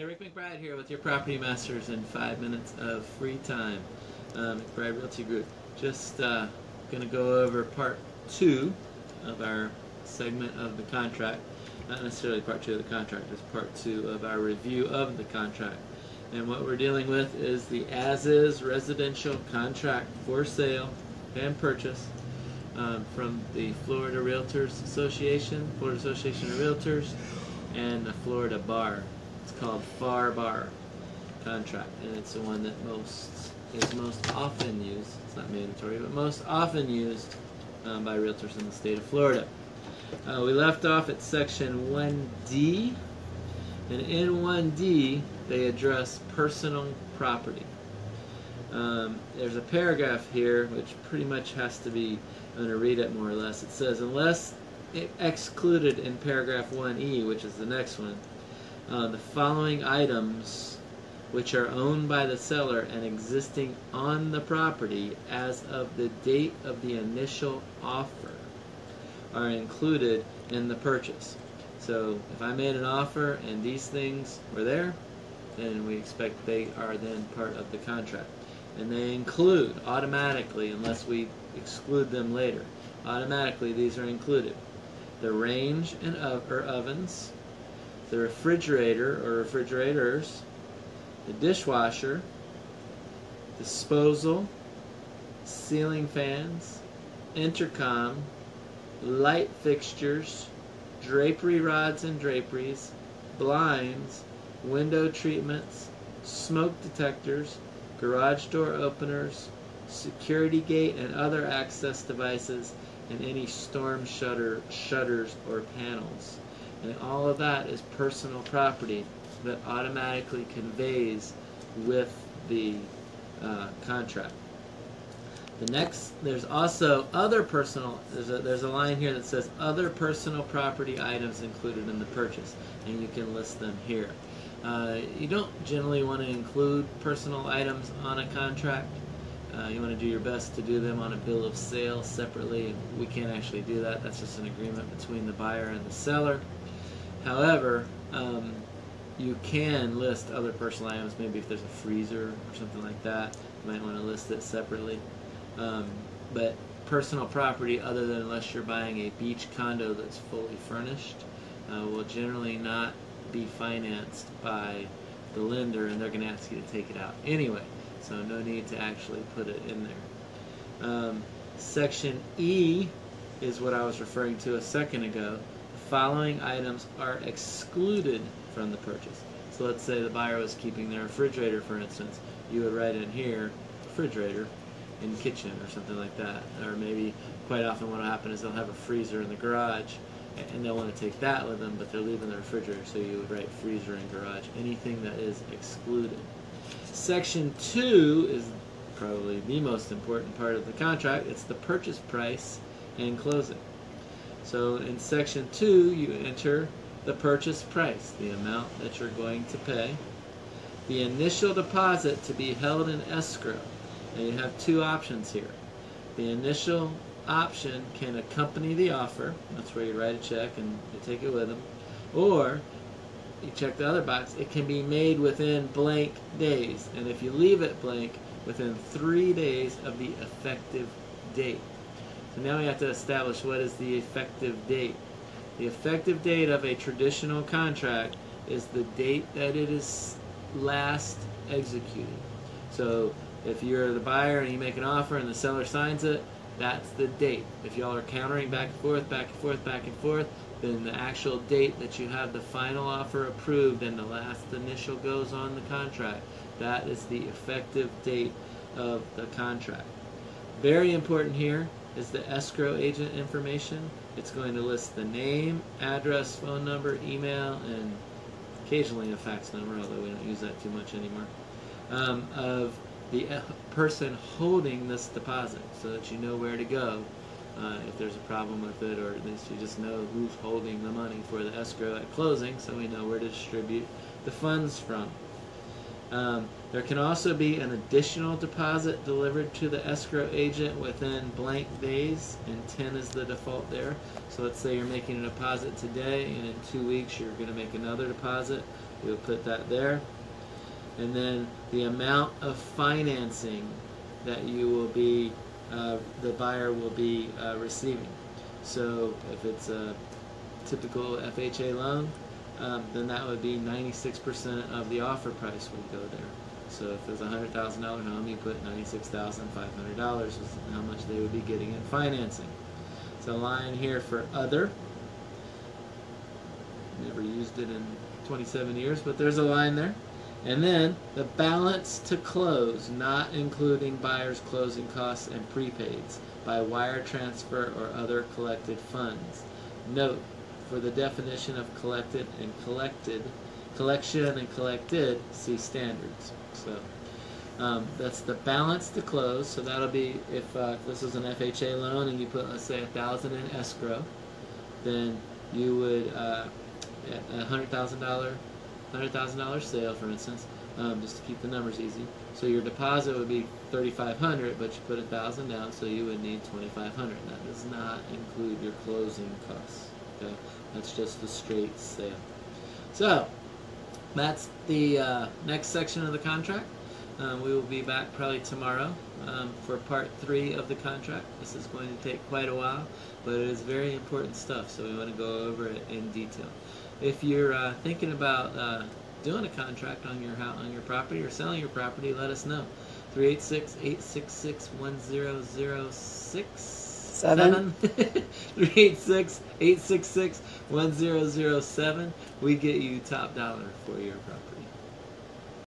Hey, Rick McBride here with your Property Masters in 5 minutes of free time. McBride Realty Group. Just going to go over part 2 of our segment of the contract. Not necessarily part 2 of the contract, it's part 2 of our review of the contract. And what we're dealing with is the as-is residential contract for sale and purchase from the Florida Realtors Association, Florida Association of Realtors, and the Florida Bar. It's called FAR Bar contract, and it's the one that is most often used. It's not mandatory, but most often used by realtors in the state of Florida. We left off at section 1D, and in 1D they address personal property. There's a paragraph here which pretty much has to be, I'm going to read it more or less. It says, unless excluded in paragraph 1E, which is the next one, the following items which are owned by the seller and existing on the property as of the date of the initial offer are included in the purchase. So if I made an offer and these things were there, then we expect they are then part of the contract. And they include automatically, unless we exclude them later, automatically these are included: the range and ovens, the refrigerator or refrigerators, the dishwasher, disposal, ceiling fans, intercom, light fixtures, drapery rods and draperies, blinds, window treatments, smoke detectors, garage door openers, security gate and other access devices, and any storm shutters or panels. And all of that is personal property that automatically conveys with the contract. The next, there's also other personal, there's a line here that says other personal property items included in the purchase, and you can list them here. You don't generally want to include personal items on a contract. You want to do your best to do them on a bill of sale separately, and we can't actually do that. That's just an agreement between the buyer and the seller. However, you can list other personal items. Maybe if there's a freezer or something like that, you might want to list it separately. But personal property, other than unless you're buying a beach condo that's fully furnished, will generally not be financed by the lender, and they're going to ask you to take it out anyway. So no need to actually put it in there. Section E is what I was referring to a second ago. The following items are excluded from the purchase. So let's say the buyer was keeping their refrigerator, for instance. You would write in here, refrigerator in kitchen or something like that. Or maybe quite often what will happen is they'll have a freezer in the garage, and they'll want to take that with them, but they're leaving the refrigerator, so you would write freezer in garage. Anything that is excluded. Section 2 is probably the most important part of the contract. It's the purchase price and closing. So in section 2 you enter the purchase price, the amount that you're going to pay, the initial deposit to be held in escrow. And you have two options here. The initial option can accompany the offer. That's where you write a check and you take it with them. Or you check the other box, it can be made within blank days. And if you leave it blank, within 3 days of the effective date. So now we have to establish what is the effective date. The effective date of a traditional contract is the date that it is last executed. So if you're the buyer and you make an offer and the seller signs it, that's the date. If y'all are countering back and forth, back and forth, back and forth, then the actual date that you have the final offer approved and the last initial goes on the contract, that is the effective date of the contract. Very important here is the escrow agent information. It's going to list the name, address, phone number, email, and occasionally a fax number, although we don't use that too much anymore, of the person holding this deposit, so that you know where to go if there's a problem with it, or at least you just know who's holding the money for the escrow at closing, so we know where to distribute the funds from. There can also be an additional deposit delivered to the escrow agent within blank days, and 10 is the default there. So let's say you're making a deposit today, and in 2 weeks you're going to make another deposit. We'll put that there. And then the amount of financing that you will be, the buyer will be receiving. So if it's a typical FHA loan, then that would be 96% of the offer price would go there. So if it's a $100,000 home, you put $96,500 is how much they would be getting in financing. It's a line here for other. Never used it in 27 years, but there's a line there. And then the balance to close, not including buyer's closing costs and prepaids, by wire transfer or other collected funds. Note, for the definition of collected and collected, collection and collected, see standards. So that's the balance to close. So that'll be if this is an FHA loan and you put, let's say, $1,000 in escrow, then you would a $100,000 sale, for instance, just to keep the numbers easy. So your deposit would be $3,500, but you put $1,000 down, so you would need $2,500. That does not include your closing costs. Okay, that's just the straight sale. So that's the next section of the contract. We will be back probably tomorrow for part 3 of the contract. This is going to take quite a while, but it is very important stuff, so we want to go over it in detail. If you're thinking about doing a contract on your property or selling your property, let us know. 386-866-1006. 386-866-1007. We get you top dollar for your property.